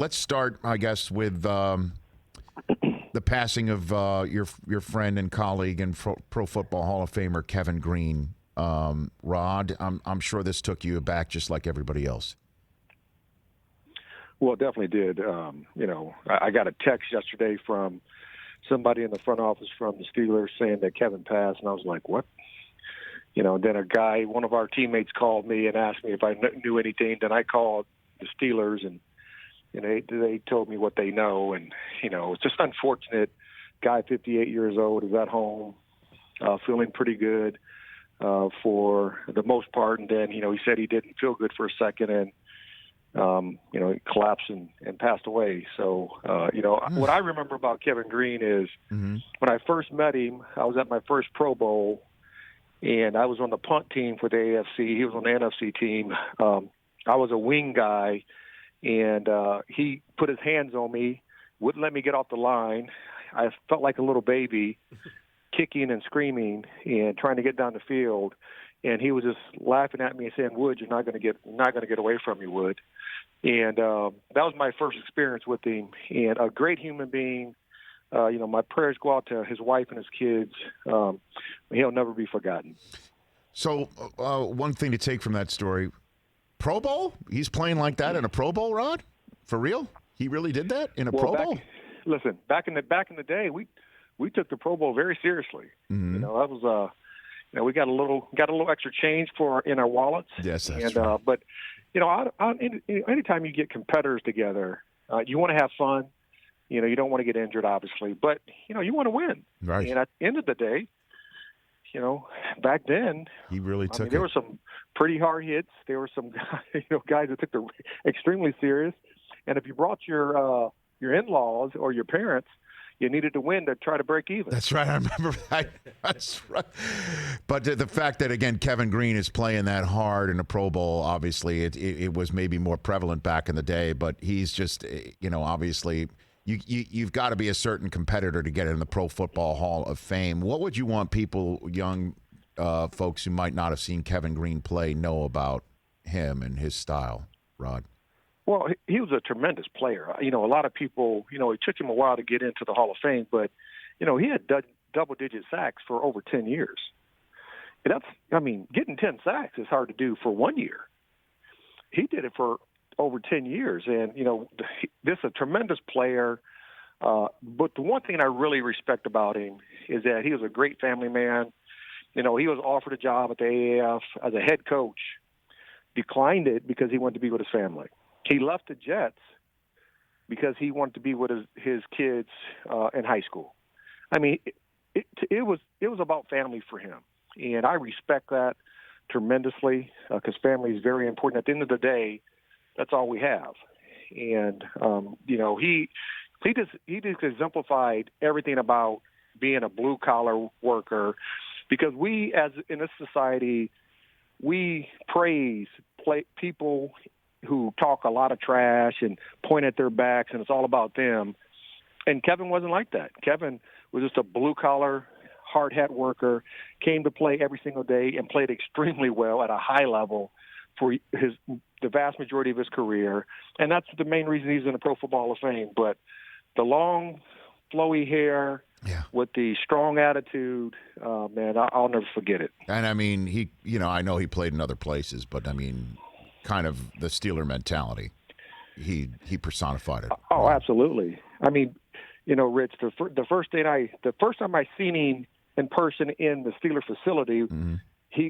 let's start, I guess, with the passing of your friend and colleague and Pro Football Hall of Famer Kevin Greene. Rod, I'm sure this took you aback just like everybody else. Well, it definitely did. I got a text yesterday from somebody in the front office from the Steelers saying that Kevin passed, and I was like, what? Then a guy, one of our teammates, called me and asked me if I knew anything. Then I called the Steelers, and they told me what they know. And, it's just unfortunate. Guy, 58 years old, is at home, feeling pretty good for the most part. And then, he said he didn't feel good for a second, and, he collapsed and passed away. So, what I remember about Kevin Greene is when I first met him, I was at my first Pro Bowl, and I was on the punt team for the AFC. He was on the NFC team. I was a wing guy, and he put his hands on me, wouldn't let me get off the line. I felt like a little baby, kicking and screaming and trying to get down the field. And he was just laughing at me and saying, "Wood, you're not going to get away from me, Wood." And that was my first experience with him. And a great human being. My prayers go out to his wife and his kids. He'll never be forgotten. So one thing to take from that story, Pro Bowl? He's playing like that in a Pro Bowl, Rod? For real? He really did that in a Pro Bowl? Listen, back in the day, we took the Pro Bowl very seriously. Mm-hmm. That was we got a little extra change in our wallets. Yes, that's right. But anytime you get competitors together, you want to have fun. You don't want to get injured, obviously, but you want to win. Right. And at the end of the day, back then, he really took it. There were some pretty hard hits. There were some guys that took it extremely serious. And if you brought your in-laws or your parents, you needed to win to try to break even. That's right. I remember that. That's right. But the fact that, again, Kevin Greene is playing that hard in a Pro Bowl, obviously it was maybe more prevalent back in the day, but he's just, obviously – You've got to be a certain competitor to get in the Pro Football Hall of Fame. What would you want people, young folks who might not have seen Kevin Greene play, know about him and his style, Rod? Well, he was a tremendous player. A lot of people, it took him a while to get into the Hall of Fame, but, he had double-digit sacks for over 10 years. And getting 10 sacks is hard to do for 1 year. He did it for over 10 years. And, this is a tremendous player. But the one thing I really respect about him is that he was a great family man. He was offered a job at the AAF as a head coach, declined it because he wanted to be with his family. He left the Jets because he wanted to be with his kids in high school. It was about family for him. And I respect that tremendously because family is very important. At the end of the day, that's all we have. And, he just exemplified everything about being a blue-collar worker because in this society, we praise people who talk a lot of trash and point at their backs, and it's all about them. And Kevin wasn't like that. Kevin was just a blue-collar, hard-hat worker, came to play every single day and played extremely well at a high level for the vast majority of his career, and that's the main reason he's in the Pro Football Hall of Fame. But the long, flowy hair with the strong attitude, man, I'll never forget it. And I know he played in other places, but kind of the Steeler mentality, he personified it. Oh, absolutely. Rich, the first time I seen him in person in the Steeler facility. Mm-hmm.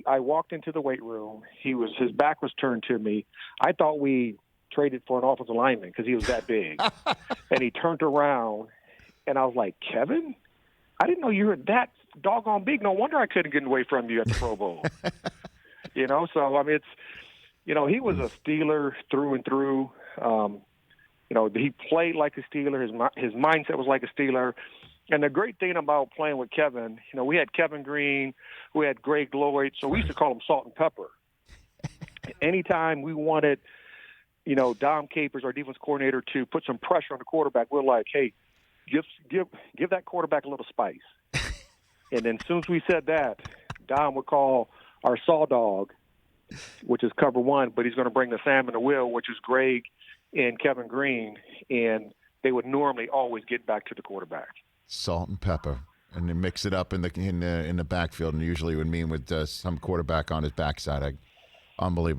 I walked into the weight room. His back was turned to me. I thought we traded for an offensive lineman because he was that big. And he turned around, and I was like, Kevin? I didn't know you were that doggone big. No wonder I couldn't get away from you at the Pro Bowl. So, it's, he was a Steeler through and through. He played like a Steeler. His mindset was like a Steeler. And the great thing about playing with Kevin, we had Kevin Greene, we had Greg Lloyd, so we used to call him Salt and Pepper. Anytime we wanted, Dom Capers, our defense coordinator, to put some pressure on the quarterback, we're like, hey, give that quarterback a little spice. And then as soon as we said that, Dom would call our Saw Dog, which is cover one, but he's going to bring the Sam and the Will, which is Greg and Kevin Greene, and they would normally always get back to the quarterback. Salt and pepper, and then mix it up in the backfield, and usually it would mean with some quarterback on his backside. Unbelievable.